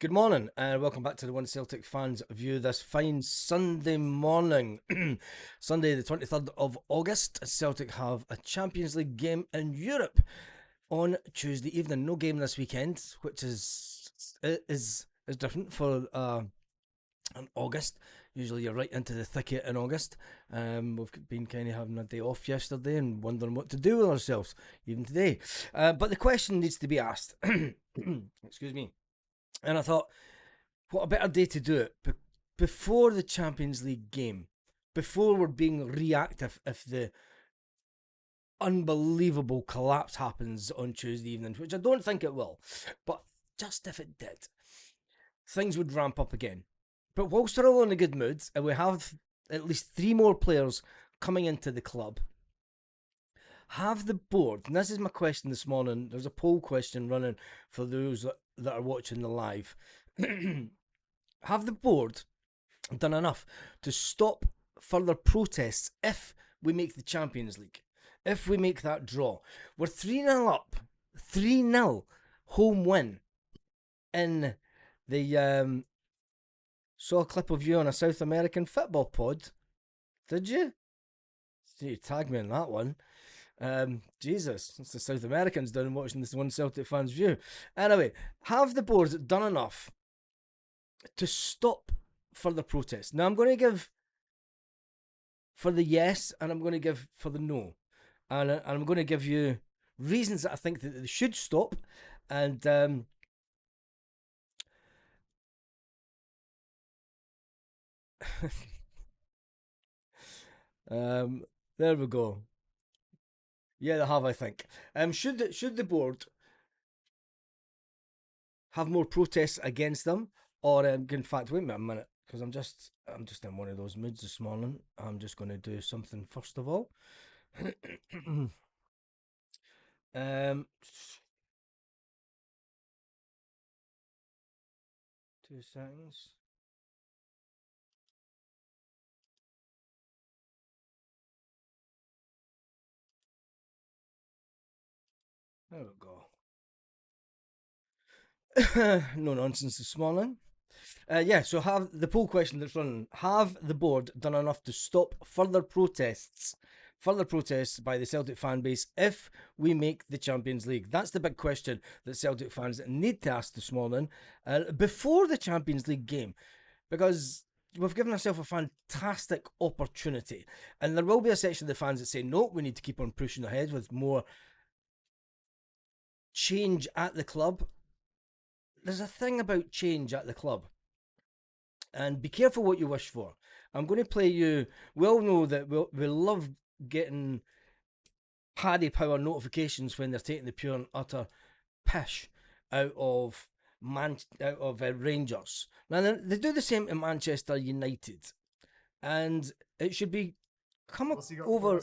Good morning, and welcome back to the One Celtic Fans View this fine Sunday morning. Sunday, the 23rd of August. Celtic have a Champions League game in Europe on Tuesday evening. No game this weekend, which is different for in August. Usually you're right into the thick of it in August. We've been kind of having a day off yesterday and wondering what to do with ourselves, even today. But the question needs to be asked. Excuse me. And I thought, what a better day to do it before the Champions League game, before we're being reactive if the unbelievable collapse happens on Tuesday evening, which I don't think it will, but just if it did, things would ramp up again. But whilst we're all in a good mood, and we have at least 3 more players coming into the club, have the board, and this is my question this morning, there's a poll question running for those that are watching the live. Have the board done enough to stop further protests if we make the Champions League? If we make that draw? We're 3-0 up. 3-0 home win in the saw a clip of you on a South American football pod. Did you? You tagged me in that one. Jesus, it's the South Americans down watching this One Celtic Fans View. Anyway, have the board done enough to stop further protests? Now, I'm going to give for the yes, and I'm going to give for the no. And I'm going to give you reasons that I think that they should stop. And there we go. Yeah, they have, I think. Should the board have more protests against them, or in fact, wait a minute, because I'm just in one of those moods this morning. I'm just going to do something first of all. 2 seconds. There we go. No nonsense this morning. So have the poll question that's running. Have the board done enough to stop further protests by the Celtic fan base if we make the Champions League? That's the big question that Celtic fans need to ask this morning before the Champions League game, because we've given ourselves a fantastic opportunity, and there will be a section of the fans that say, no, we need to keep on pushing ahead with more change at the club. There's a thing about change at the club, and be careful what you wish for. I'm going to play you. We all know that we love getting Paddy Power notifications when they're taking the pure and utter pish out of Rangers. Now they do the same to Manchester United, and it should be come over.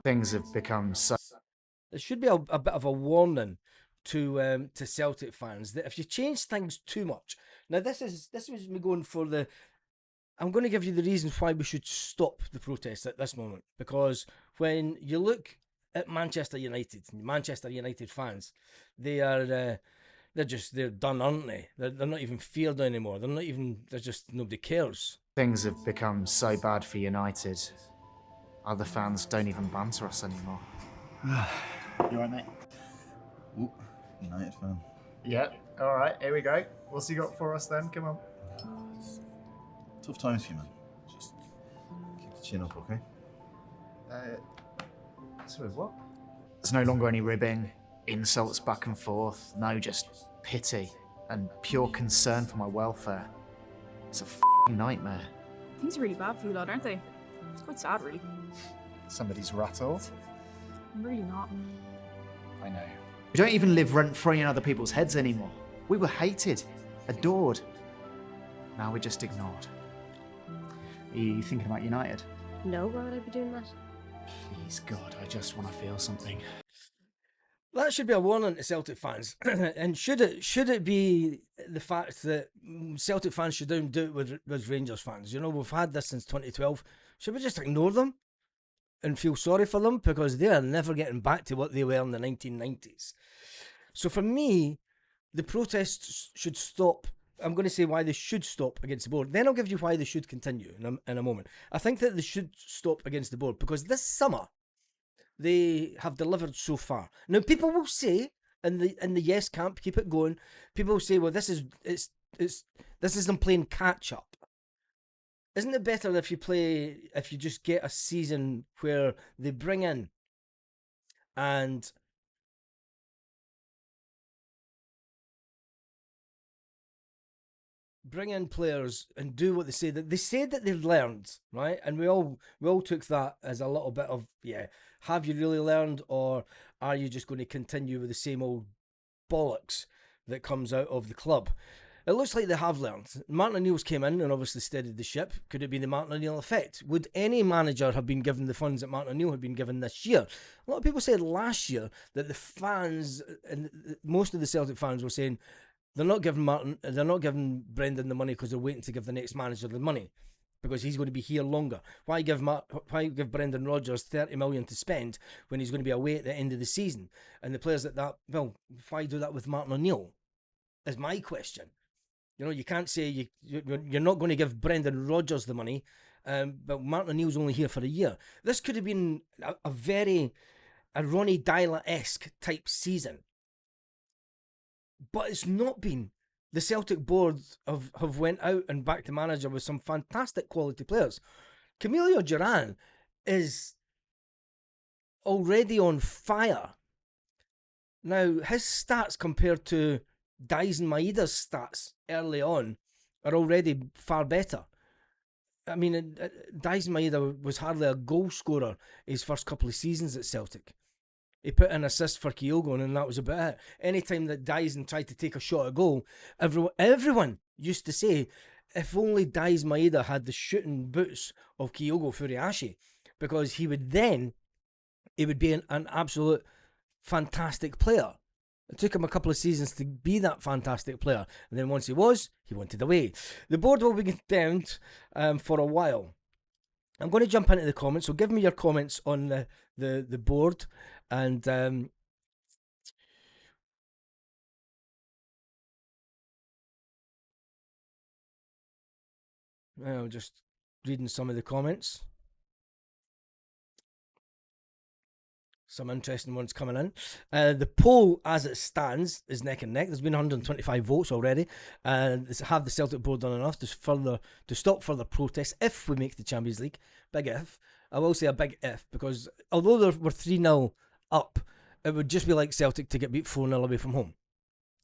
Things have become so. There should be a bit of a warning to Celtic fans that if you change things too much. Now this is me going for the. I'm going to give you the reasons why we should stop the protests at this moment, because when you look at Manchester United fans, they're done, aren't they? They're not even feared anymore. They're just, nobody cares. Things have become so bad for United. Other fans don't even banter us anymore. You alright, mate? Ooh, United fan. Yeah, alright, here we go. What's he got for us then? Come on. Tough times for you, man. Just keep the chin up, okay? Sorry, what? There's no longer any ribbing, insults back and forth, no, just pity and pure concern for my welfare. It's a f***ing nightmare. Things are really bad for you lot, aren't they? It's quite sad, really. Somebody's rattled. I'm really not. I know. We don't even live rent-free in other people's heads anymore. We were hated, adored. Now we're just ignored. Are you thinking about United? No, why would I be doing that? Please, God, I just want to feel something. That should be a warning to Celtic fans. And should it be the fact that Celtic fans should do it with Rangers fans? You know, we've had this since 2012. Should we just ignore them and feel sorry for them? Because they are never getting back to what they were in the 1990s. So for me, the protests should stop. I'm going to say why they should stop against the board. Then I'll give you why they should continue in a moment. I think that they should stop against the board because this summer they have delivered so far. Now people will say in the yes camp, keep it going. People will say, well, this is them playing catch up. Isn't it better if you just get a season where they bring in and bring in players and do what they say that they've learned, right? And we all took that as a little bit of, yeah, have you really learned, or are you just going to continue with the same old bollocks that comes out of the club? It looks like they have learned. Martin O'Neill's came in and obviously steadied the ship. Could it be the Martin O'Neill effect? Would any manager have been given the funds that Martin O'Neill had been given this year? A lot of people said last year that the fans, and most of the Celtic fans were saying, they're not giving Brendan the money because they're waiting to give the next manager the money because he's going to be here longer. Why give Brendan Rodgers 30 million to spend when he's going to be away at the end of the season? And the players why do that with Martin O'Neill? Is my question. You can't say you're not going to give Brendan Rodgers the money, but Martin O'Neill's only here for a year. This could have been a Ronnie Dyla-esque type season. But it's not been. The Celtic board have went out and backed the manager with some fantastic quality players. Camilo Duran is already on fire. Now, his stats compared to Daisen Maeda's stats early on are already far better. I mean, Daisen Maeda was hardly a goal scorer his first couple of seasons at Celtic. He put an assist for Kyogo, and that was about it. Anytime that Daisen tried to take a shot at goal, everyone used to say, if only Daisen Maeda had the shooting boots of Kyogo Furiashi, because he would be an absolute fantastic player. It took him a couple of seasons to be that fantastic player, and then once he wanted away. The board will be condemned for a while. I'm going to jump into the comments, so give me your comments on the board, and I'm just reading some of the comments. Some interesting ones coming in. The poll, as it stands, is neck and neck. There's been 125 votes already. Have the Celtic board done enough to stop further protests if we make the Champions League? Big if. I will say a big if, because although we're 3-0 up, it would just be like Celtic to get beat 4-0 away from home.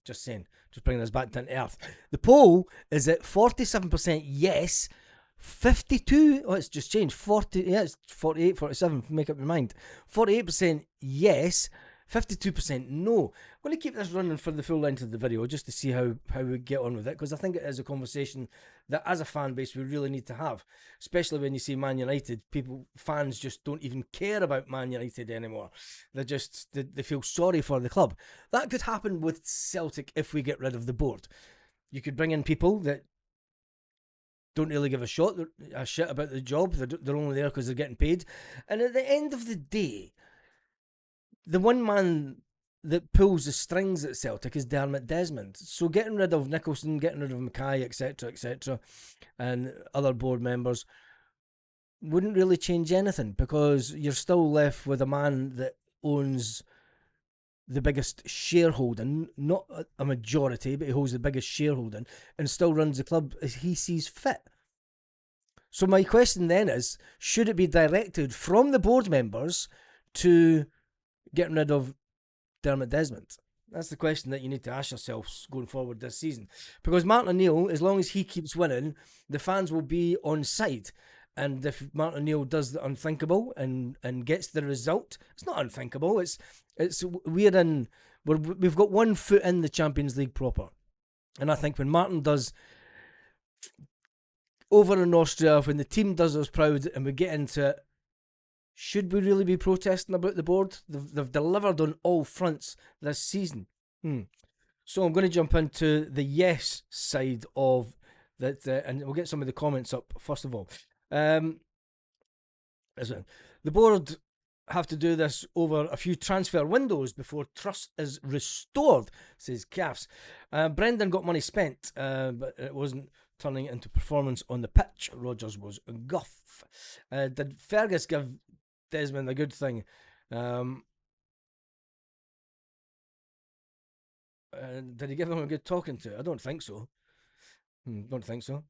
Just saying. Just bringing us back down to earth. The poll is at 47% yes, 52, it's just changed, 40, yeah, it's 48, 47, make up your mind. 48% yes, 52% no. I'm going to keep this running for the full length of the video just to see how we get on with it, because I think it is a conversation that as a fan base we really need to have, especially when you see Man United, fans just don't even care about Man United anymore. They feel sorry for the club. That could happen with Celtic if we get rid of the board. You could bring in people that don't really give a shit about the job. They're only there because they're getting paid. And at the end of the day, the one man that pulls the strings at Celtic is Dermot Desmond. So getting rid of Nicholson, getting rid of Mackay, etc., and other board members wouldn't really change anything, because you're still left with a man that owns the biggest shareholding, not a majority, but he holds the biggest shareholding and still runs the club as he sees fit. So my question then is, should it be directed from the board members to getting rid of Dermot Desmond? That's the question that you need to ask yourselves going forward this season. Because Martin O'Neill, as long as he keeps winning, the fans will be on side. And if Martin O'Neill does the unthinkable and gets the result, it's not unthinkable. We've got 1 foot in the Champions League proper. And I think when Martin does over in Austria, when the team does us proud and we get into it, should we really be protesting about the board? They've delivered on all fronts this season. So I'm going to jump into the yes side of that, and we'll get some of the comments up first of all. The board have to do this over a few transfer windows before trust is restored, says Caffs. Brendan got money spent, but it wasn't turning into performance on the pitch. Rodgers was guff. Did Fergus give Desmond a good thing? Did he give him a good talking to? I don't think so. Don't think so.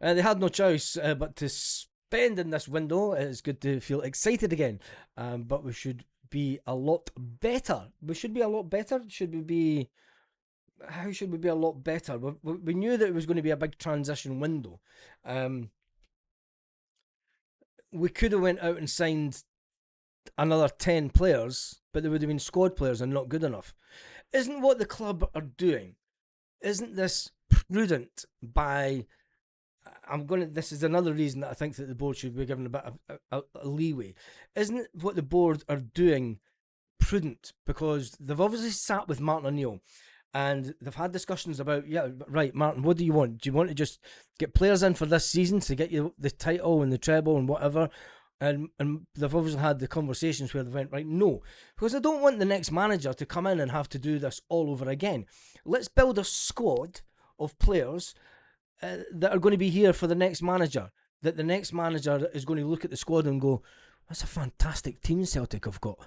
They had no choice but to spend in this window. It's good to feel excited again. But we should be a lot better. We should be a lot better. Should we be... How should we be a lot better? We knew that it was going to be a big transition window. We could have went out and signed another 10 players, but they would have been squad players and not good enough. Isn't what the club are doing, isn't this prudent by... This is another reason that I think that the board should be given a bit of a leeway. Isn't it what the board are doing prudent? Because they've obviously sat with Martin O'Neill and they've had discussions about, yeah, right, Martin, what do you want? Do you want to just get players in for this season to get you the title and the treble and whatever? And they've obviously had the conversations where they went, right, no. Because I don't want the next manager to come in and have to do this all over again. Let's build a squad of players that are going to be here for the next manager. That the next manager is going to look at the squad and go, that's a fantastic team Celtic have got.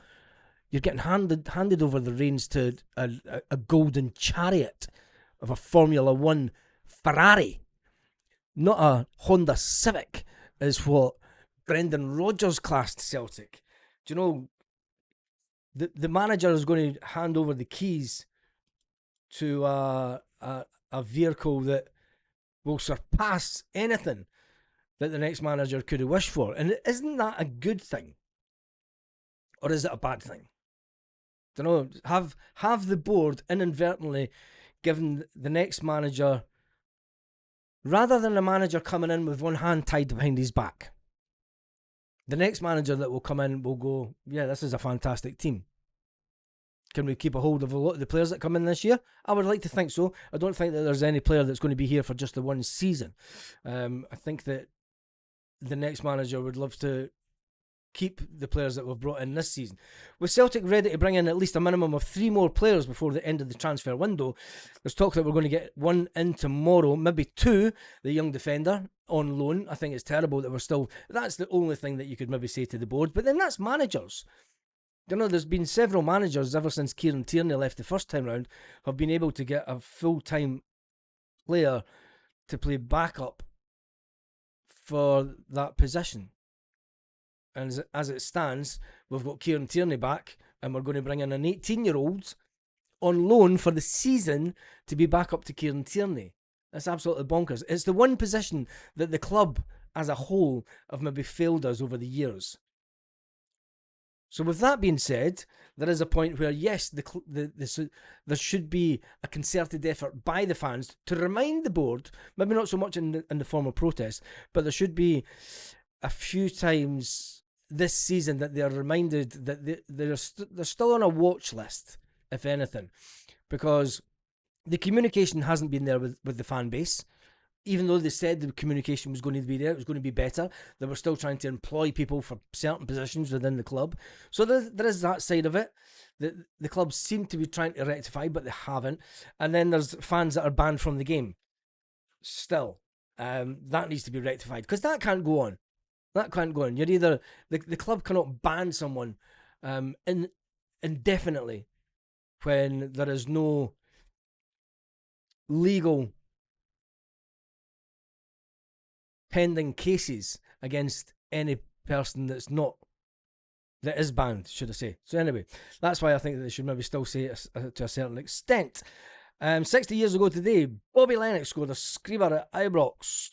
You're getting handed over the reins to a golden chariot of a Formula One Ferrari. Not a Honda Civic is what Brendan Rodgers classed Celtic. Do you know, the manager is going to hand over the keys to a vehicle that will surpass anything that the next manager could have wished for. And isn't that a good thing? Or is it a bad thing? I don't know. Have the board inadvertently given the next manager, rather than a manager coming in with one hand tied behind his back, the next manager that will come in will go, yeah, this is a fantastic team. Can we keep a hold of a lot of the players that come in this year? I would like to think so. I don't think that there's any player that's going to be here for just the one season. I think that the next manager would love to keep the players that we've brought in this season. With Celtic ready to bring in at least a minimum of 3 more players before the end of the transfer window, there's talk that we're going to get 1 in tomorrow, maybe 2, the young defender on loan. I think it's terrible that we're still... That's the only thing that you could maybe say to the board. But then that's managers. You know, there's been several managers ever since Kieran Tierney left the first time round have been able to get a full-time player to play backup for that position. And as it stands, we've got Kieran Tierney back, and we're going to bring in an 18-year-old on loan for the season to be back up to Kieran Tierney. That's absolutely bonkers. It's the one position that the club as a whole have maybe failed us over the years. So with that being said, there is a point where, yes, there should be a concerted effort by the fans to remind the board, maybe not so much in the form of protest, but there should be a few times this season that they are reminded that they're still on a watch list, if anything, because the communication hasn't been there with the fan base. Even though they said the communication was going to be there, it was going to be better, they were still trying to employ people for certain positions within the club. So there is that side of it that the club seem to be trying to rectify, but they haven't. And then there's fans that are banned from the game. Still, that needs to be rectified, because that can't go on. That can't go on. You're either... The club cannot ban someone indefinitely when there is no legal pending cases against any person that is banned, should I say. So anyway, that's why I think that they should maybe still say it to a certain extent. 60 years ago today, Bobby Lennox scored a screamer at Ibrox.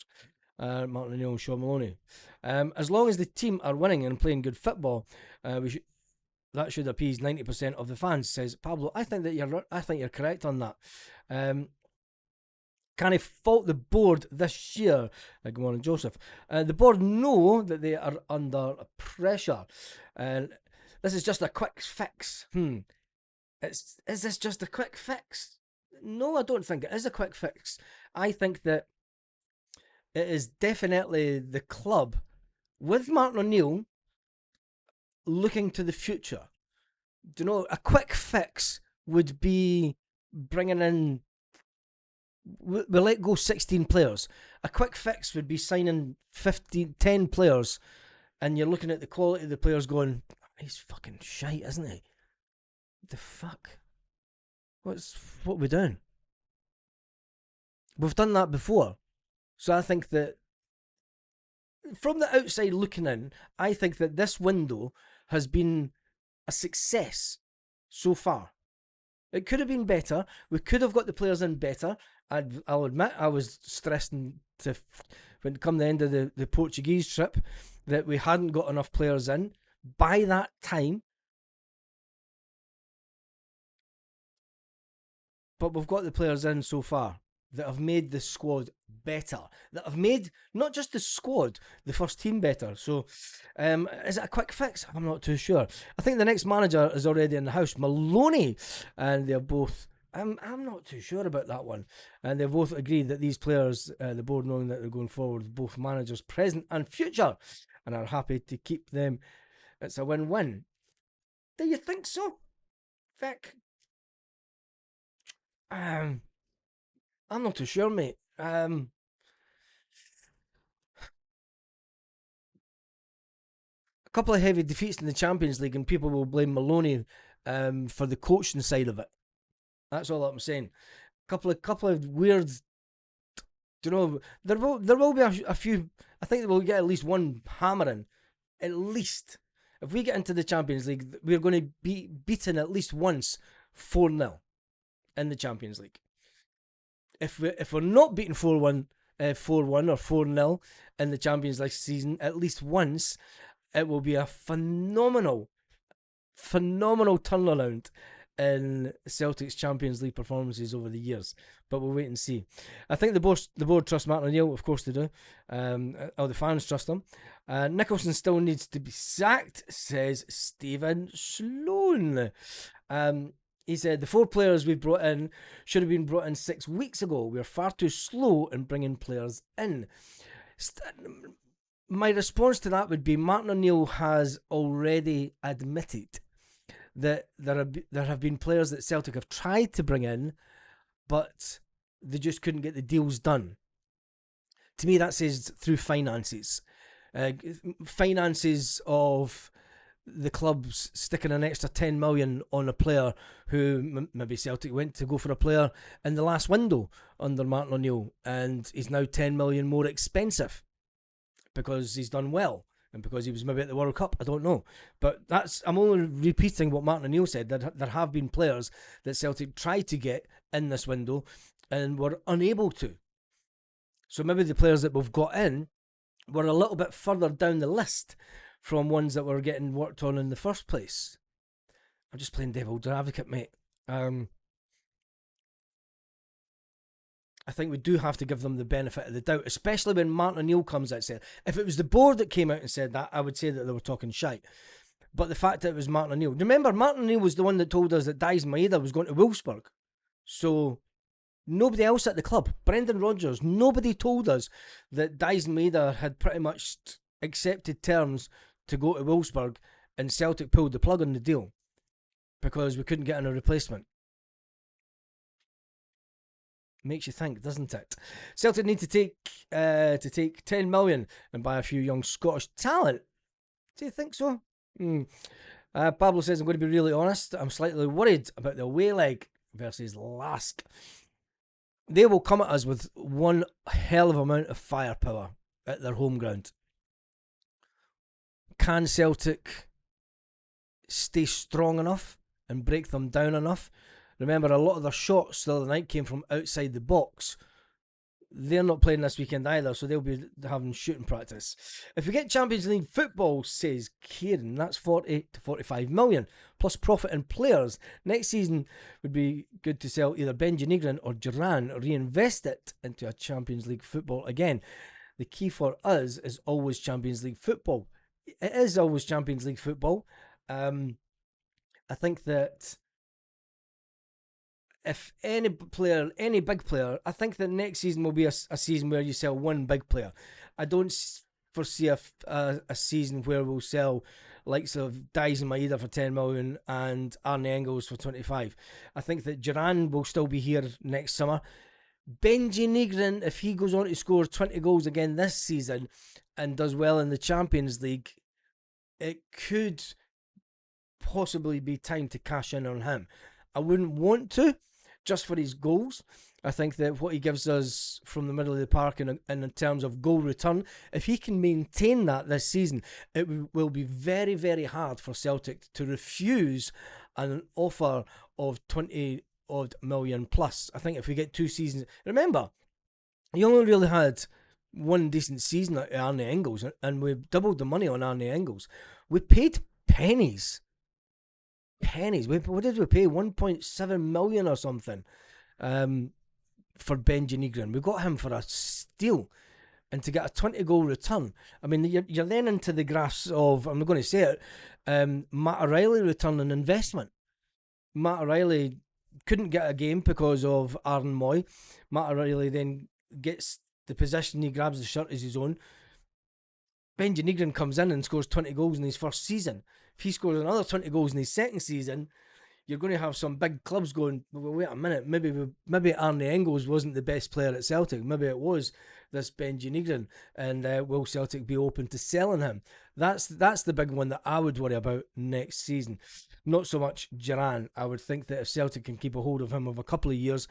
Martin O'Neill and Sean Maloney. As long as the team are winning and playing good football, that should appease 90% of the fans, says Pablo. I think you're correct on that. Can I fault the board this year? Good morning, Joseph. The board know that they are under pressure. This is just a quick fix. Is this just a quick fix? No, I don't think it is a quick fix. I think that it is definitely the club with Martin O'Neill looking to the future, do you know, a quick fix would be bringing in. We let go 16 players. A quick fix would be signing 10 players, and you're looking at the quality of the players going, he's fucking shite, isn't he? The fuck? What we doing? We've done that before. So I think that from the outside looking in, I think that this window has been a success so far. It could have been better. We could have got the players in better. I'll admit I was stressing when it come the end of the Portuguese trip that we hadn't got enough players in. By that time, but we've got the players in so far that have made the squad better, that have made not just the squad, the first team better. So is it a quick fix? I'm not too sure. I think the next manager is already in the house, Maloney, and they're both, I'm not too sure about that one, and they've both agreed that these players, the board knowing that they're going forward, both managers present and future, and are happy to keep them. It's a win-win. Do you think so, Vic? I'm not too sure, mate. A couple of heavy defeats in the Champions League, and people will blame Maloney for the coaching side of it. That's all I'm saying. Couple of weird. Do you know, there will be a few. I think we'll get at least one hammering. At least, if we get into the Champions League, we're going to be beaten at least once 4-0 in the Champions League. If we're not beaten 4-1 or 4-0 in the Champions League season at least once, it will be a phenomenal turnaround in Celtic's Champions League performances over the years. But we'll wait and see. I think the board trust Martin O'Neill, of course they do. All the fans trust him. Nicholson still needs to be sacked, says Stephen Sloan. He said, the 4 players we brought in should have been brought in 6 weeks ago. We're far too slow in bringing players in. My response to that would be Martin O'Neill has already admitted that there have been players that Celtic have tried to bring in, but they just couldn't get the deals done. To me, that says through finances. Finances of the clubs sticking an extra 10 million on a player who maybe Celtic went to go for a player in the last window under Martin O'Neill, and he's now 10 million more expensive because he's done well and because he was maybe at the World Cup. I don't know, but I'm only repeating what Martin O'Neill said, that there have been players that Celtic tried to get in this window and were unable to. So maybe the players that we've got in were a little bit further down the list from ones that were getting worked on in the first place. I'm just playing devil's advocate, mate. I think we do have to give them the benefit of the doubt, especially when Martin O'Neill comes out and said, if it was the board that came out and said that, I would say that they were talking shite. But the fact that it was Martin O'Neill. Remember, Martin O'Neill was the one that told us that Dice Maeda was going to Wolfsburg. So nobody else at the club, Brendan Rodgers, nobody told us that Dice Maeda had pretty much accepted terms to go to Wolfsburg, and Celtic pulled the plug on the deal because we couldn't get in a replacement. Makes you think, doesn't it? Celtic need to take 10 million and buy a few young Scottish talent. Do you think so? Pablo says, I'm going to be really honest, I'm slightly worried about the away leg versus Lask. They will come at us with one hell of amount of firepower at their home ground. Can Celtic stay strong enough and break them down enough? Remember, a lot of their shots the other night came from outside the box. They're not playing this weekend either, so they'll be having shooting practice. If we get Champions League football, says Kieran, that's 40 to 45 million, plus profit in players. Next season would be good to sell either Benji Negrin or Duran, or reinvest it into a Champions League football again. The key for us is always Champions League football. It is always Champions League football. I think that if any big player, I think that next season will be a season where you sell one big player. I don't foresee a season where we'll sell likes of Dyson Maeda for 10 million and Arne Engels for 25. I think that Duran will still be here next summer. Benji Nigren, if he goes on to score 20 goals again this season and does well in the Champions League, it could possibly be time to cash in on him. I wouldn't want to, just for his goals. I think that what he gives us from the middle of the park and in terms of goal return, if he can maintain that this season, it will be very, very hard for Celtic to refuse an offer of 20 odd million plus. I think if we get 2 seasons, remember, he only really had one decent season at Arne Engels, and we doubled the money on Arne Engels. We paid pennies. What did we pay? 1.7 million or something for Benji Nigren. We got him for a steal. And to get a 20 goal return, I mean, you're then into the graphs of, I'm not going to say it, Matt O'Reilly return on investment. Matt O'Reilly couldn't get a game because of Aaron Moy. Matt O'Reilly then gets the possession, he grabs the shirt as his own. Benji Nigren comes in and scores 20 goals in his first season. If he scores another 20 goals in his second season, you're going to have some big clubs going, well, wait a minute, maybe Arne Engels wasn't the best player at Celtic. Maybe it was this Benji Nigren, and will Celtic be open to selling him? That's the big one that I would worry about next season. Not so much Duran. I would think that if Celtic can keep a hold of him over a couple of years,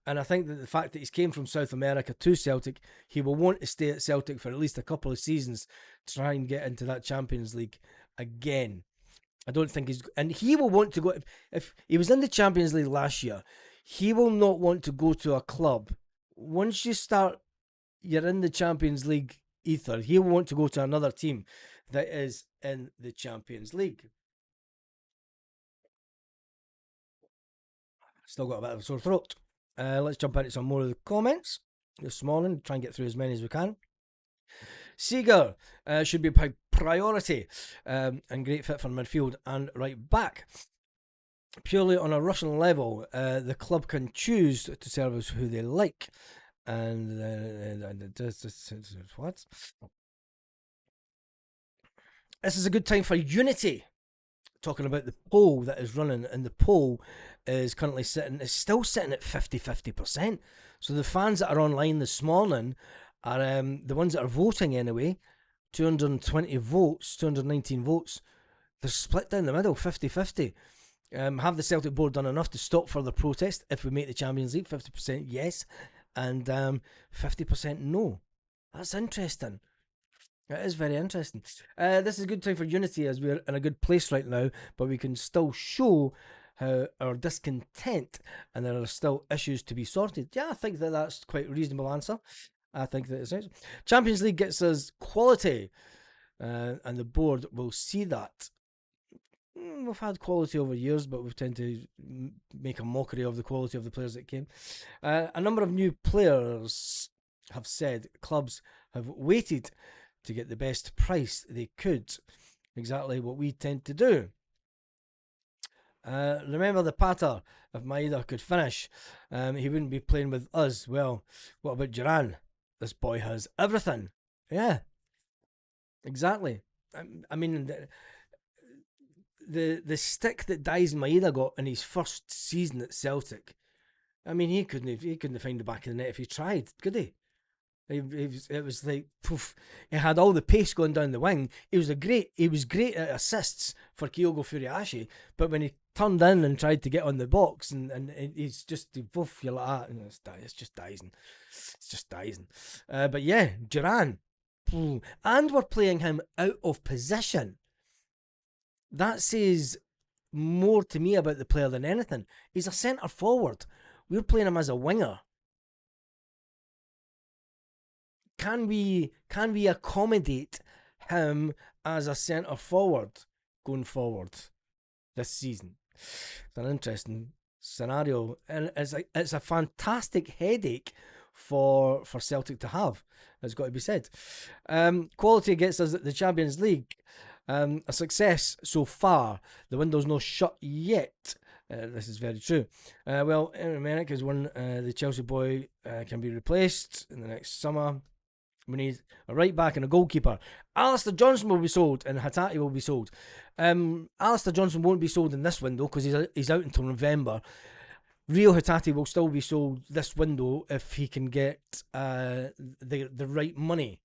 and I think that the fact that he's came from South America to Celtic, he will want to stay at Celtic for at least a couple of seasons to try and get into that Champions League again. I don't think and he will want to go, if he was in the Champions League last year, he will not want to go to a club. Once you're in the Champions League ether, he will want to go to another team that is in the Champions League. Still got a bit of a sore throat. Let's jump into some more of the comments this morning, try and get through as many as we can. Seager should be a priority and great fit for midfield and right back. Purely on a Russian level, the club can choose to service who they like. And what? This is a good time for unity. Talking about the poll that is running, and the poll is currently still sitting at 50%. So the fans that are online this morning are the ones that are voting anyway. 220 votes, 219 votes. They're split down the middle, 50-50. Have the Celtic board done enough to stop further protest if we make the Champions League? 50% yes, and 50% no. That's interesting. It is very interesting. This is a good time for unity as we're in a good place right now, but we can still show our discontent and there are still issues to be sorted. Yeah, I think that that's quite a reasonable answer. I think that it's nice. Champions League gets us quality, and the board will see that. We've had quality over years, but we've tended to make a mockery of the quality of the players that came. A number of new players have said clubs have waited to get the best price they could. Exactly what we tend to do. Remember the patter. If Maeda could finish, he wouldn't be playing with us. Well, what about Duran? This boy has everything. Yeah, exactly. I mean, the stick that Dyson Maeda got in his first season at Celtic. I mean, he couldn't find the back of the net if he tried, could he? It was like poof. He had all the pace going down the wing. He was great at assists for Kyogo Furiashi, but when he turned in and tried to get on the box and he's just poof, you're like that, and it's just Dyson. It's just Dyson. But yeah, Duran, and we're playing him out of position. That says more to me about the player than anything. He's a centre forward. We're playing him as a winger. Can we accommodate him as a centre forward going forward this season? It's an interesting scenario, and it's a fantastic headache for Celtic to have. It's got to be said. Quality gets us at the Champions League. A success so far. The window's not shut yet. This is very true. Well, Eric has won. The Chelsea boy can be replaced in the next summer. We need a right back and a goalkeeper. Alistair Johnson will be sold and Hatate will be sold. Alistair Johnson won't be sold in this window because he's out until November. Rio Hatate will still be sold this window if he can get the right money.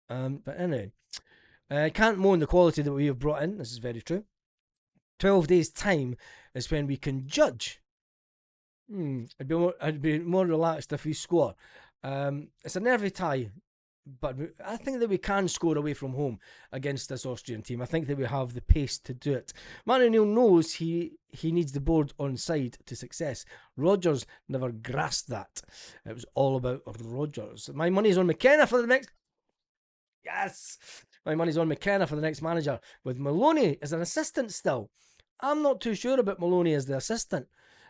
But anyway, can't moan the quality that we have brought in. This is very true. 12 days' time is when we can judge. I'd be more relaxed if we score. It's a nervy tie, but I think that we can score away from home against this Austrian team. I think that we have the pace to do it. Man O'Neill knows he needs the board on side to success. Rodgers never grasped that. It was all about Rodgers. My money's on McKenna for the next... Yes! My money's on McKenna for the next manager, with Maloney as an assistant still. I'm not too sure about Maloney as the assistant,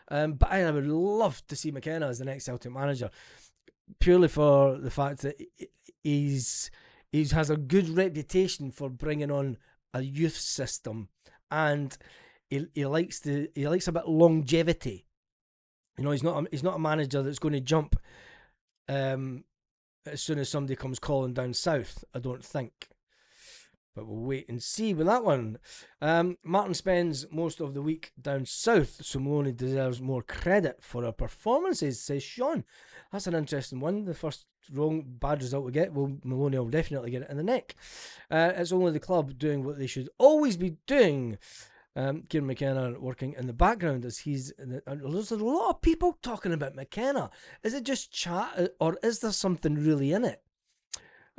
but I would love to see McKenna as the next Celtic manager, purely for the fact that he has a good reputation for bringing on a youth system, and he likes a bit of longevity. You know, he's not a manager that's going to jump as soon as somebody comes calling down south, I don't think. But we'll wait and see with that one. Martin spends most of the week down south, so Maloney deserves more credit for our performances, says Sean. That's an interesting one. The first bad result we get, well, Maloney will definitely get it in the neck. It's only the club doing what they should always be doing. Kieran McKenna working in the background as there's a lot of people talking about McKenna. Is it just chat, or is there something really in it?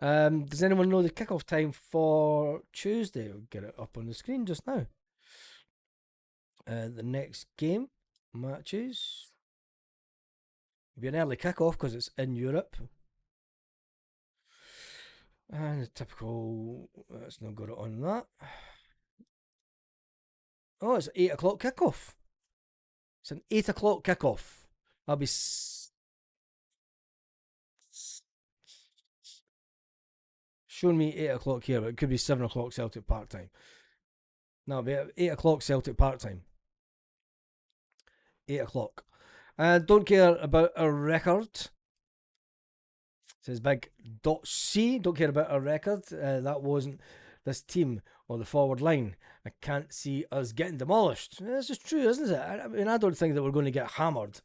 Does anyone know the kickoff time for Tuesday? I'll get it up on the screen just now. The next game matches. It'll be an early kickoff because it's in Europe. And the typical... Let's not got it on that. Oh, it's an 8 o'clock kickoff. It's an 8 o'clock kickoff. I'll be... Showing me 8 o'clock here, but it could be 7 o'clock Celtic Park time. No, it'll be 8 o'clock Celtic Park time. 8 o'clock. Don't care about our record. Says Big .C. Don't care about our record. That wasn't this team or the forward line. I can't see us getting demolished. This is true, isn't it? I mean, I don't think that we're going to get hammered.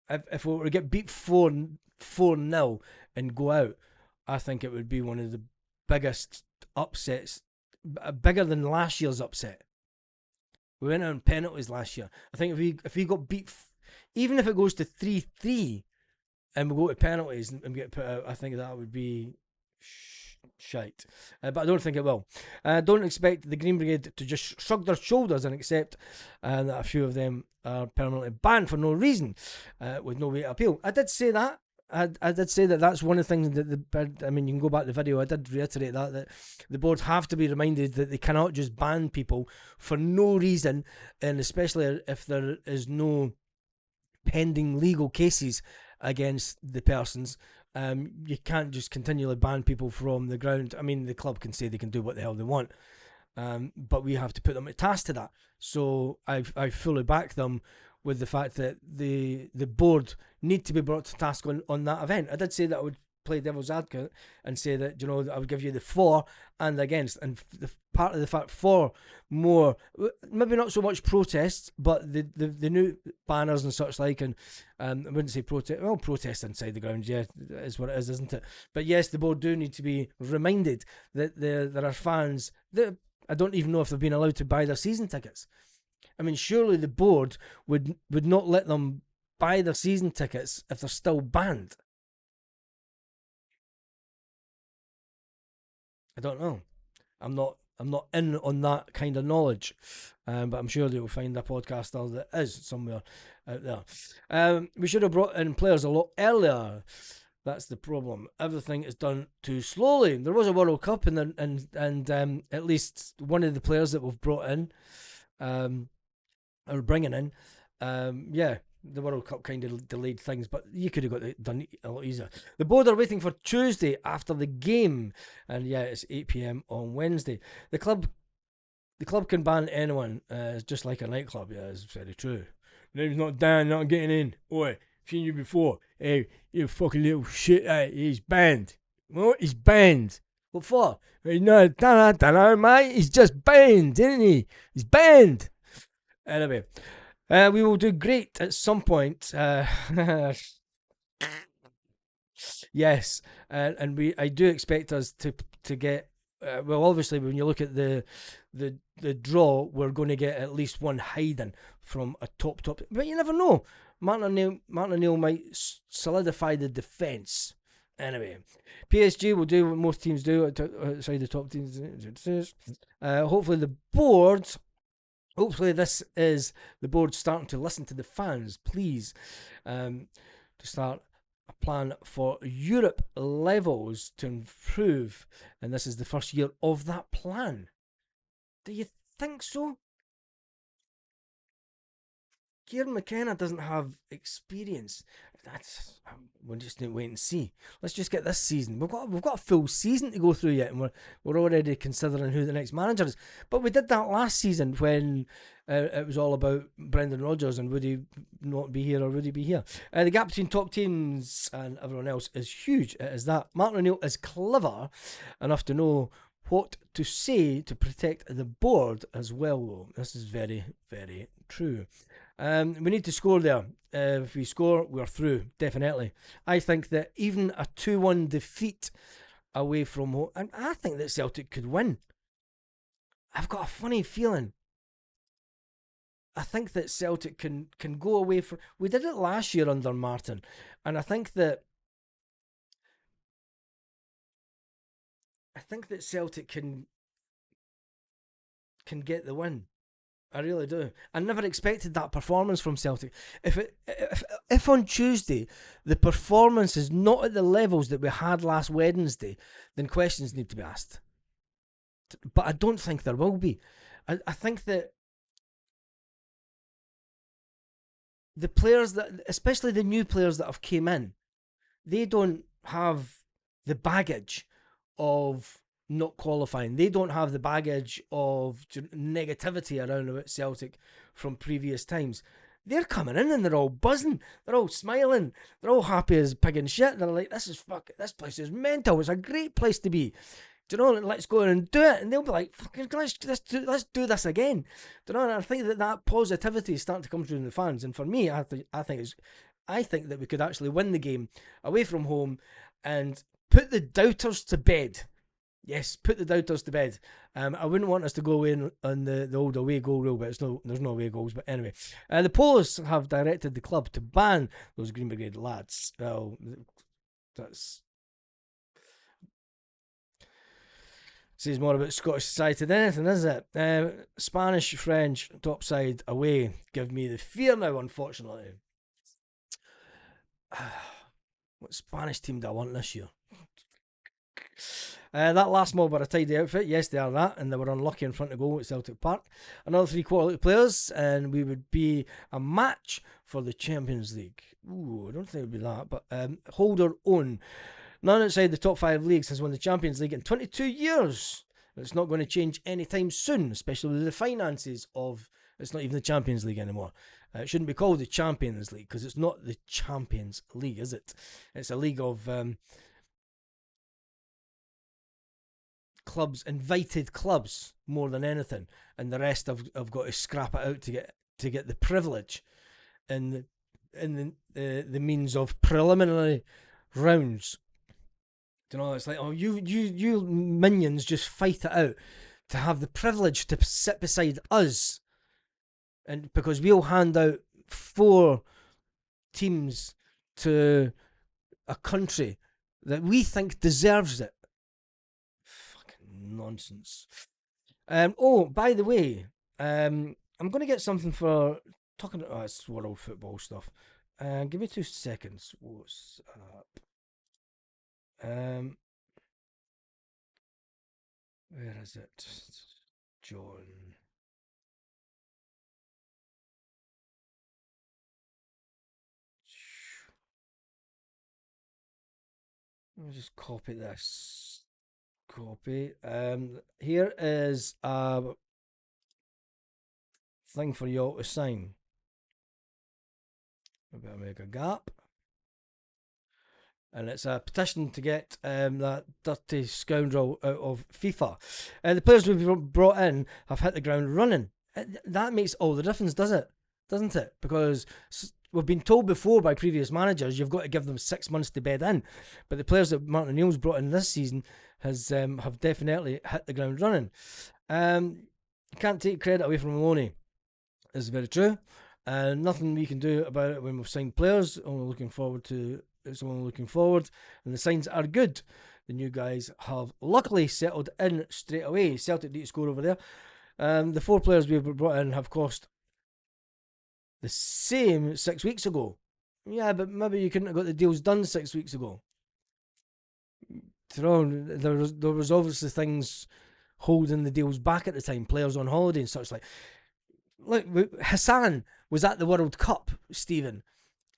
If we were to get beat 4-0 and go out, I think it would be one of the biggest upsets, bigger than last year's upset. We went out on penalties last year. I think if we got beat, even if it goes to 3-3 and we go to penalties and get put out, I think that would be shite. But I don't think it will. Don't expect the Green Brigade to just shrug their shoulders and accept that a few of them are permanently banned for no reason, with no way to appeal. I did say that. I did say that that's one of the things that you can go back to the video. I did reiterate that the board have to be reminded that they cannot just ban people for no reason, and especially if there is no pending legal cases against the persons. You can't just continually ban people from the ground. I mean, the club can say they can do what the hell they want, but we have to put them at task to that. So I fully back them with the fact that the board need to be brought to task on that event. I did say that I would play devil's advocate and say that, you know, I would give you the for and the against, and the part of the fact for more, maybe not so much protests, but the new banners and such like, and I wouldn't say protest inside the ground, yeah, is what it is, isn't it? But yes, the board do need to be reminded that there are fans that I don't even know if they've been allowed to buy their season tickets. I mean, surely the board would not let them buy their season tickets if they're still banned. I don't know. I'm not in on that kind of knowledge, but I'm sure they will find a podcaster that is somewhere out there. We should have brought in players a lot earlier. That's the problem. Everything is done too slowly. There was a World Cup, and at least one of the players that we've brought in, or bringing in, the World Cup kind of delayed things, but you could have got it done a lot easier. The board are waiting for Tuesday after the game, and yeah, it's 8 p.m. on Wednesday. The club can ban anyone, just like a nightclub. Yeah, it's very true. Name's not Dan, not getting in. Oi, seen you before. Hey, you fucking little shit. He's banned. Well, he's banned. What for? No, don't know, mate. He's just banned, isn't he? He's banned. Anyway, we will do great at some point. Yes, and I do expect us to get. Well, obviously, when you look at the draw, we're going to get at least one hiding from a top. But you never know. Martin O'Neill might solidify the defence. Anyway, PSG will do what most teams do outside the top teams. Hopefully, the board. Hopefully, this is the board starting to listen to the fans. Please, to start a plan for Europe levels to improve, and this is the first year of that plan. Do you think so? Kieran McKenna doesn't have experience. We'll just need to wait and see. Let's just get this season. We've got a full season to go through yet, and we're already considering who the next manager is. But we did that last season when it was all about Brendan Rodgers and would he not be here or would he be here. The gap between top teams and everyone else is huge. It is that Martin O'Neill is clever enough to know what to say to protect the board as well, though. This is very, very true. We need to score there. If we score, we're through, definitely. I think that even a 2-1 defeat away from home, and I think that Celtic could win. I've got a funny feeling. I think that Celtic can go away from. We did it last year under Martin, and I think that Celtic can get the win. I really do. I never expected that performance from Celtic. If on Tuesday the performance is not at the levels that we had last Wednesday, then questions need to be asked. But I don't think there will be. I think that the players that, especially the new players that have came in, they don't have the baggage of not qualifying. They don't have the baggage of negativity around about Celtic from previous times. They're coming in and they're all buzzing. They're all smiling. They're all happy as pig in shit. They're like, this place is mental. It's a great place to be. Do you know? Let's go in and do it. And they'll be like, fucking, let's do this again. Do you know? And I think that positivity is starting to come through in the fans. And for me, I think that we could actually win the game away from home and put the doubters to bed. Yes, put the doubters to bed. I wouldn't want us to go away on the old away goal rule, but there's no away goals. But anyway, the Polish have directed the club to ban those Green Brigade lads. Well, that's says more about Scottish society than anything, is it? Spanish, French, top side away give me the fear now, unfortunately. What Spanish team do I want this year? That last mob were a tidy outfit. Yes, they are that, and they were unlucky in front of goal at Celtic Park. Another 3 quality players, and we would be a match for the Champions League. Ooh, I don't think it would be that, but hold our own. None outside the top 5 leagues has won the Champions League in 22 years. It's not going to change anytime soon, especially with the finances of. It's not even the Champions League anymore. It shouldn't be called the Champions League because it's not the Champions League, is it? It's a league of clubs, invited clubs, more than anything, and the rest have got to scrap it out to get the privilege and the means of preliminary rounds. You know, it's like, oh, you minions just fight it out to have the privilege to sit beside us, and because we'll hand out 4 teams to a country that we think deserves it. Nonsense. Oh, by the way, I'm going to get something for talking about it's world football stuff. Give me 2 seconds. What's up? Where is it? John. Let me just copy this. Copy. Here is a thing for you all to sign. I better make a gap. And it's a petition to get that dirty scoundrel out of FIFA. The players we've brought in have hit the ground running. That makes all the difference, doesn't it? Because we've been told before by previous managers you've got to give them 6 months to bed in. But the players that Martin O'Neill's brought in this season have definitely hit the ground running. You can't take credit away from Maloney. This is very true. Nothing we can do about it when we've signed players. Only looking forward, and the signs are good. The new guys have luckily settled in straight away. Celtic need to score over there. The 4 players we've brought in have cost the same 6 weeks ago. Yeah, but maybe you couldn't have got the deals done 6 weeks ago. There was obviously things holding the deals back at the time. Players on holiday and such like. Look, Hassan was at the World Cup, Stephen,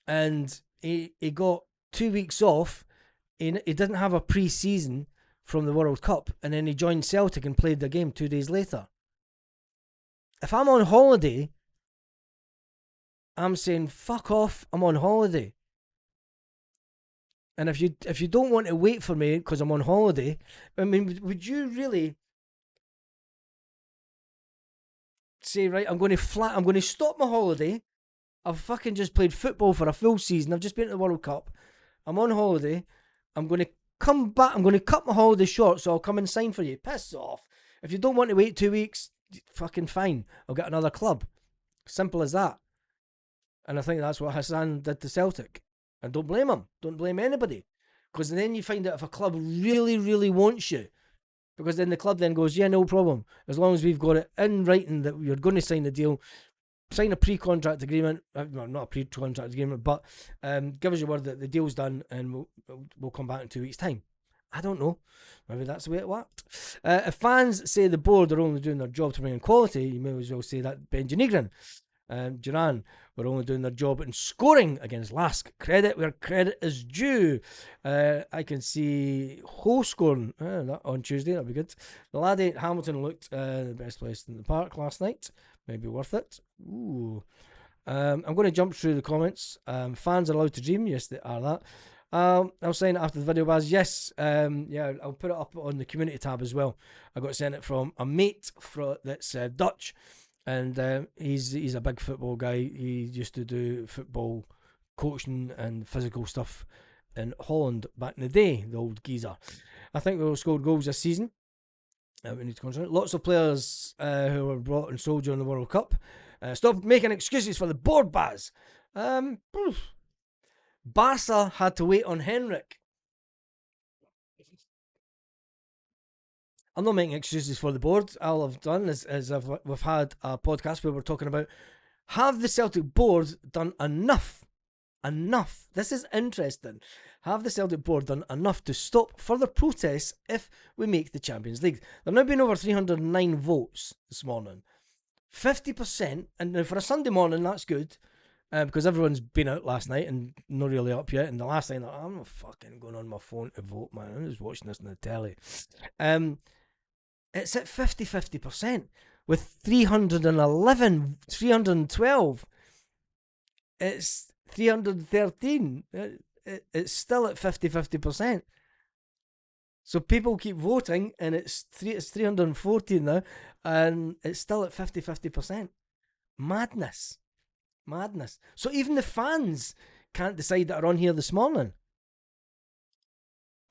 and he got 2 weeks off. He didn't have a pre-season from the World Cup, and then he joined Celtic and played the game 2 days later. If I'm on holiday, I'm saying fuck off. I'm on holiday. And if you don't want to wait for me because I'm on holiday, I mean, would you really say, right, I'm going to stop my holiday. I've fucking just played football for a full season. I've just been to the World Cup. I'm on holiday. I'm going to come back. I'm going to cut my holiday short, so I'll come and sign for you. Piss off. If you don't want to wait 2 weeks, fucking fine. I'll get another club. Simple as that. And I think that's what Hassan did to Celtic. And don't blame him. Don't blame anybody. Because then you find out if a club really, really wants you. Because then the club then goes, yeah, no problem. As long as we've got it in writing that you're going to sign the deal, sign a pre-contract agreement. Well, not a pre-contract agreement, but give us your word that the deal's done and we'll come back in 2 weeks' time. I don't know. Maybe that's the way it worked. If fans say the board are only doing their job to bring in quality, you may as well say that Benji Negrin. Duran were only doing their job in scoring against Lask. Credit where credit is due. I can see Ho scoring on Tuesday. That'll be good. The laddie at Hamilton looked the best place in the park last night. Maybe worth it. Ooh. I'm going to jump through the comments. Fans are allowed to dream. Yes, they are that. I'll sign it after the video, Baz. Yes, I'll put it up on the community tab as well. I got sent it from a mate that's Dutch. And he's a big football guy. He used to do football coaching and physical stuff in Holland back in the day, the old geezer. I think we will score goals this season. We need to concentrate. Lots of players who were brought and sold during the World Cup. Stop making excuses for the board, Baz. Barca had to wait on Henrik. I'm not making excuses for the board. All I've done is we've had a podcast where we're talking about, have the Celtic board done enough? This is interesting. Have the Celtic board done enough to stop further protests if we make the Champions League? There have now been over 309 votes this morning. 50%, and for a Sunday morning, that's good. Because everyone's been out last night and not really up yet. And the last night, I'm not fucking going on my phone to vote, man. I'm just watching this on the telly. It's at 50% with 312. It's 313. It's still at 50%. So people keep voting, and it's 314 now, and it's still at 50%. Madness. So even the fans can't decide that are on here this morning.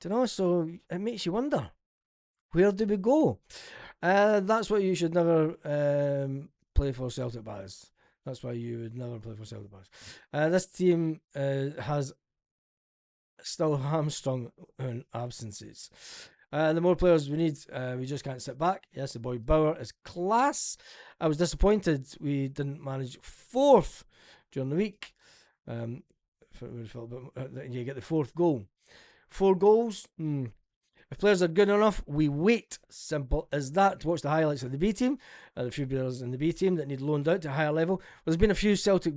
Do you know? So it makes you wonder. Where do we go? That's why you should never play for Celtic Baz. That's why you would never play for Celtic Baz. This team has still hamstrung in absences. The more players we need, we just can't sit back. Yes, the boy Bauer is class. I was disappointed we didn't manage 4th during the week. You get the 4th goal. 4 goals. If players are good enough, we wait. Simple as that. To watch the highlights of the B team, a few players in the B team that need loaned out to a higher level. There's been a few Celtic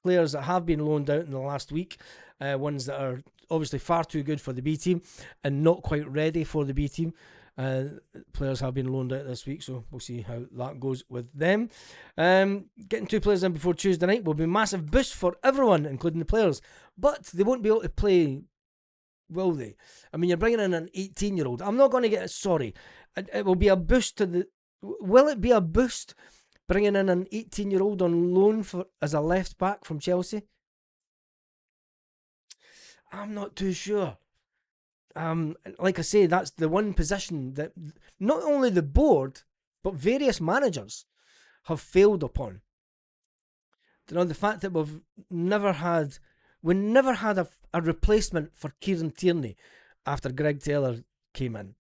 players that have been loaned out in the last week. Ones that are obviously far too good for the B team and not quite ready for the B team. Players have been loaned out this week, so we'll see how that goes with them. Getting 2 players in before Tuesday night will be a massive boost for everyone, including the players. But they won't be able to play will they? I mean, you're bringing in an 18-year-old. I'm not going to get sorry. It will be a boost to the. Will it be a boost bringing in an 18-year-old on loan as a left back from Chelsea? I'm not too sure. Like I say, that's the one position that not only the board but various managers have failed upon. You know, the fact that we never had a replacement for Kieran Tierney after Greg Taylor came in.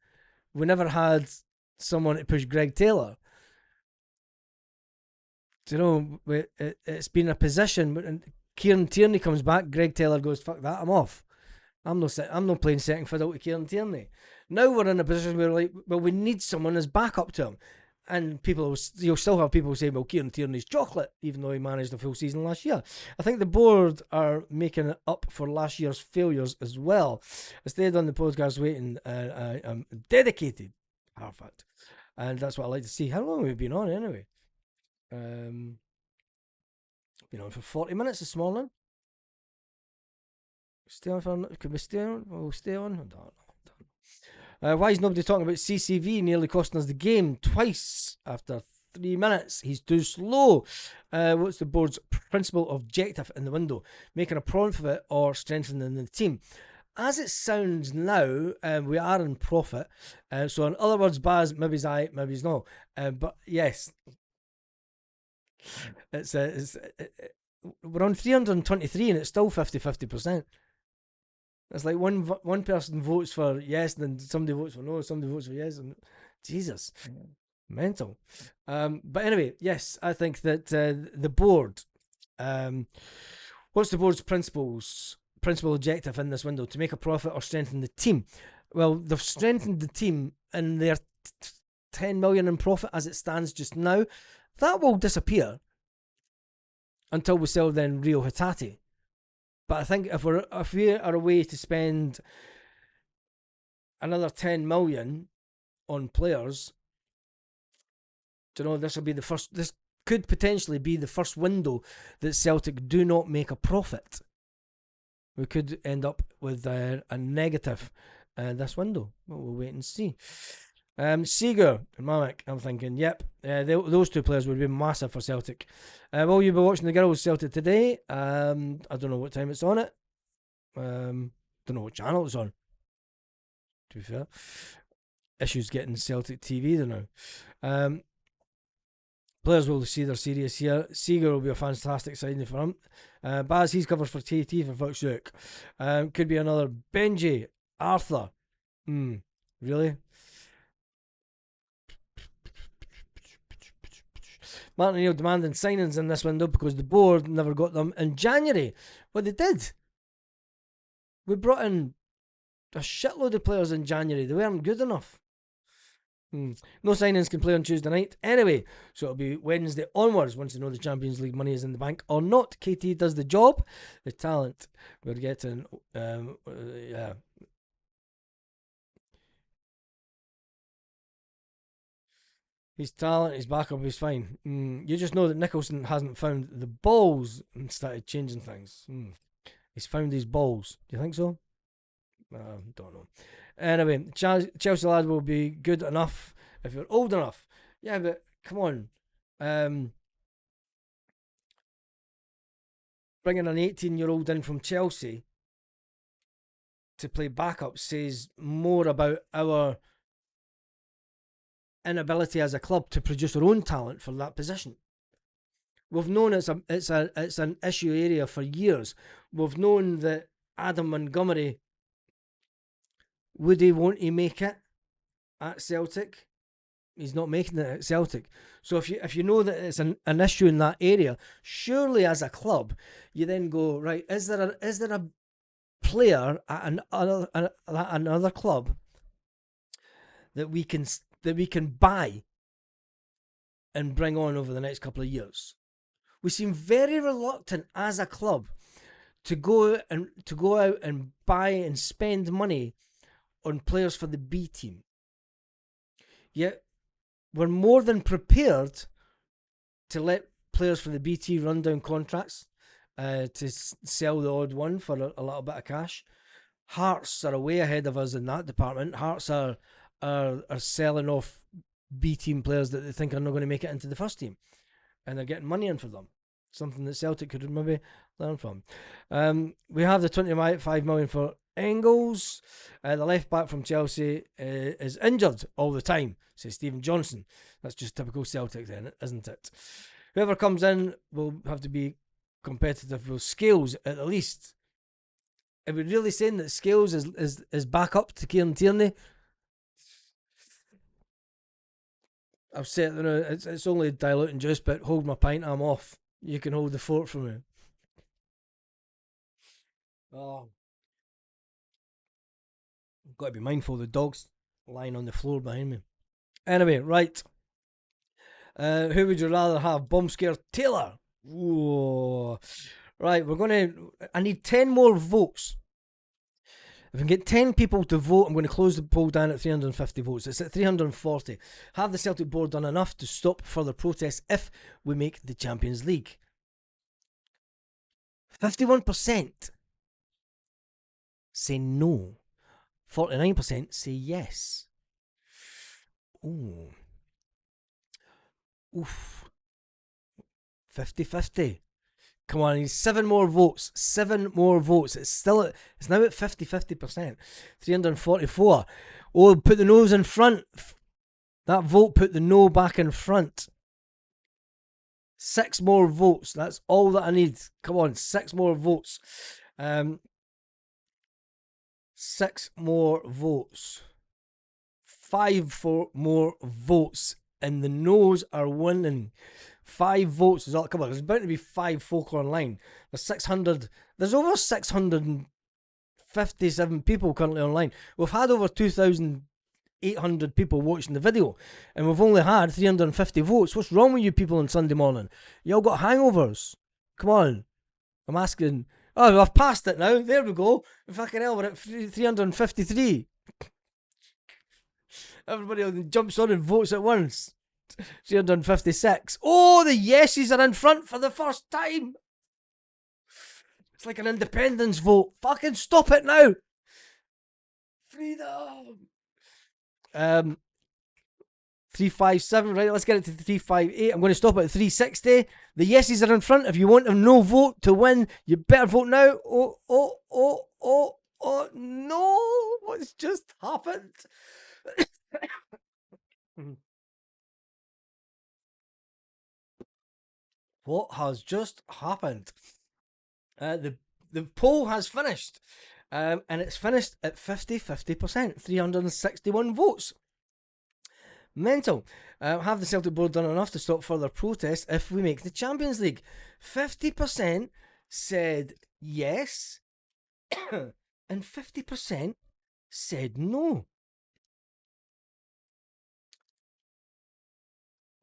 We never had someone to push Greg Taylor. You know, it's been a position when Kieran Tierney comes back, Greg Taylor goes, fuck that, I'm off. I'm not playing second fiddle to Kieran Tierney. Now we're in a position where, like, well, we need someone as backup to him. And you'll still have people saying, well, Kieran Tierney's chocolate, even though he managed a full season last year. I think the board are making it up for last year's failures as well. I stayed on the podcast waiting. I'm dedicated. Perfect. And that's what I like to see. How long have we been on anyway? Been on for 40 minutes this morning. Stay on for, could we stay on? We'll stay on. I don't know. Why is nobody talking about CCV nearly costing us the game twice after 3 minutes? He's too slow. What's the board's principal objective in the window? Making a profit of it or strengthening the team? As it sounds now, we are in profit. So in other words, Baz, maybe he's aye, maybe he's no. But yes, we're on 323 and it's still 50%. It's like one person votes for yes, and then somebody votes for no, somebody votes for yes, and Jesus, mental. But anyway, yes, I think that the board. What's the board's principal objective in this window? To make a profit or strengthen the team? Well, they've strengthened the team, and they're 10 million in profit as it stands just now. That will disappear until we sell then Rio Hatate. But I think if we are away to spend another 10 million on players, you know, this could potentially be the first window that Celtic do not make a profit. We could end up with a negative this window. We'll wait and see. Seager and Mamek, I'm thinking, yep, those two players would be massive for Celtic. Will you be watching the girls Celtic today? I don't know what time it's on it. Don't know what channel it's on, to be fair. Issues getting Celtic TV there now. Players will see they're serious here. Seager will be a fantastic signing for him. Baz, he's covered for TT for fuck's sake. Could be another Benji, Arthur. Really? Martin O'Neill demanding signings in this window because the board never got them in January. Well, they did. We brought in a shitload of players in January. They weren't good enough. No signings can play on Tuesday night anyway, so it'll be Wednesday onwards once they know the Champions League money is in the bank or not. KT does the job. The talent we're getting, yeah. His talent, his backup is fine. You just know that Nicholson hasn't found the balls and started changing things. He's found his balls. Do you think so? Don't know. Anyway, Chelsea lad will be good enough if you're old enough. Yeah, but come on. Bringing an 18-year-old in from Chelsea to play backup says more about our inability as a club to produce our own talent for that position. We've known it's an issue area for years. We've known that Adam Montgomery, would he want to make it at Celtic? He's not making it at Celtic. So if you know that it's an issue in that area, surely as a club, you then go, right, is there a player at another club that we can buy and bring on over the next couple of years? We seem very reluctant as a club to go out and buy and spend money on players for the B team. Yet we're more than prepared to let players for the B team run down contracts to sell the odd one for a little bit of cash. Hearts are way ahead of us in that department. Hearts are selling off B team players that they think are not going to make it into the first team, and they're getting money in for them. Something that Celtic could maybe learn from. We have the 25 million for Engels. The left back from Chelsea is injured all the time, says Stephen Johnson. That's just typical Celtic then, isn't it? Whoever comes in will have to be competitive with Scales at the least. Are we really saying that Scales is back up to Kieran Tierney? I've said, it's only diluting juice, but hold my pint, I'm off. You can hold the fort for me. Oh. I've got to be mindful of the dogs lying on the floor behind me. Anyway, right. Who would you rather have? Bombscare Taylor. Whoa. Right, I need 10 more votes. If we can get 10 people to vote, I'm going to close the poll down at 350 votes. It's at 340. Have the Celtic board done enough to stop further protests if we make the Champions League? 51% say no. 49% say yes. Ooh. Oof. 50-50. Come on, I need 7 more votes. 7 more votes. It's now at 50%. 344. Oh, put the nose in front. That vote put the no back in front. 6 more votes. That's all that I need. Come on, 6 more votes. 6 more votes. 5 more votes. And the no's are winning. 5 votes is all. Come on, there's about to be 5 folk online. There's 600. There's over 657 people currently online. We've had over 2,800 people watching the video, and we've only had 350 votes. What's wrong with you people on Sunday morning? You all got hangovers. Come on. I'm asking. Oh, I've passed it now. There we go. Fucking hell, we're at 353. Everybody jumps on and votes at once. 356. Oh, the yeses are in front for the first time. It's like an independence vote. Fucking stop it now. Freedom. 357. Right, let's get it to 358. I'm going to stop at 360. The yeses are in front. If you want a no vote to win, you better vote now. Oh, no. What's just happened? What has just happened? The poll has finished, and it's finished at 50%, 361 votes. Mental. Have the Celtic board done enough to stop further protests if we make the Champions League? 50% said yes, and 50% said no.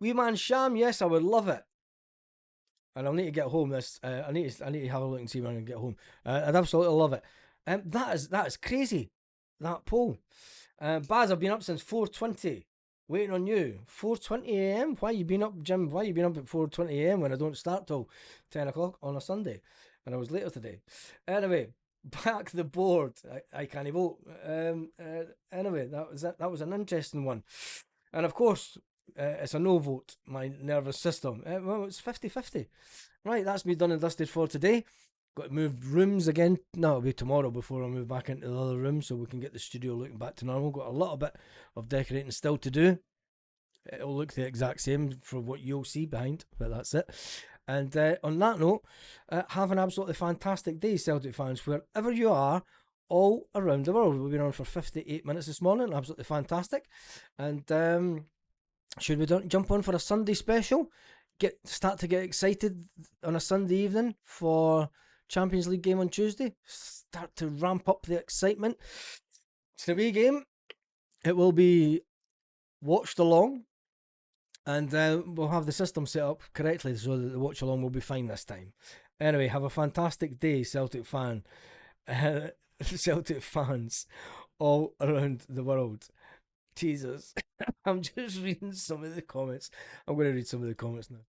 Wee Man Sham, yes, I would love it. And I'll need to get home. I need to have a look and see when I can get home. I'd absolutely love it. That is crazy. That poll. Baz, I've been up since 4:20, waiting on you. 4:20 a.m. Why you been up, Jim? Why you been up at 4:20 a.m. when I don't start till 10 o'clock on a Sunday? And I was later today. Anyway, back the board. I can't vote. Anyway, that was it. That was an interesting one. And of course, it's a no vote, my nervous system. Well, it's 50-50. Right, that's me done and dusted for today. Got to move rooms again. No, it'll be tomorrow before I move back into the other room so we can get the studio looking back to normal. Got a little bit of decorating still to do. It'll look the exact same for what you'll see behind, but that's it. And on that note, have an absolutely fantastic day, Celtic fans, wherever you are, all around the world. We've been on for 58 minutes this morning. Absolutely fantastic. And should we jump on for a Sunday special? Start to get excited on a Sunday evening for Champions League game on Tuesday. Start to ramp up the excitement. It's a wee game. It will be watched along, and we'll have the system set up correctly so that the watch along will be fine this time. Anyway, have a fantastic day, Celtic fan. Celtic fans all around the world. Jesus. I'm just reading some of the comments. I'm going to read some of the comments now.